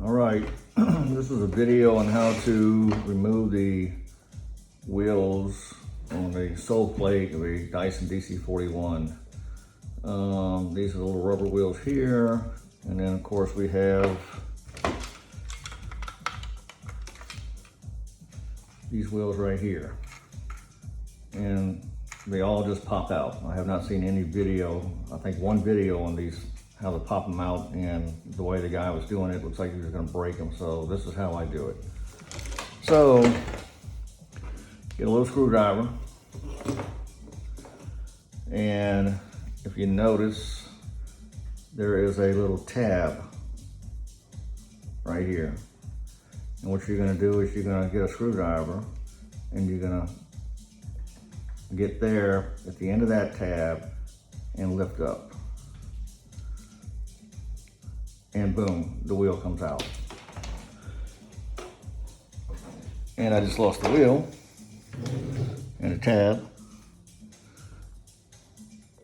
All right, this is a video on how to remove the wheels on the sole plate of a Dyson DC41. These are the little rubber wheels here, and then of course we have these wheels right here, and they all just pop out. I have not seen any video, I think one video on these, how to pop them out, and the way the guy was doing it looks like he was gonna break them, so this is how I do it. So, get a little screwdriver, and if you notice, there is a little tab right here. And what you're gonna do is you're gonna get a screwdriver, and you're gonna get there at the end of that tab and lift up. And boom, the wheel comes out. And I just lost the wheel and the tab.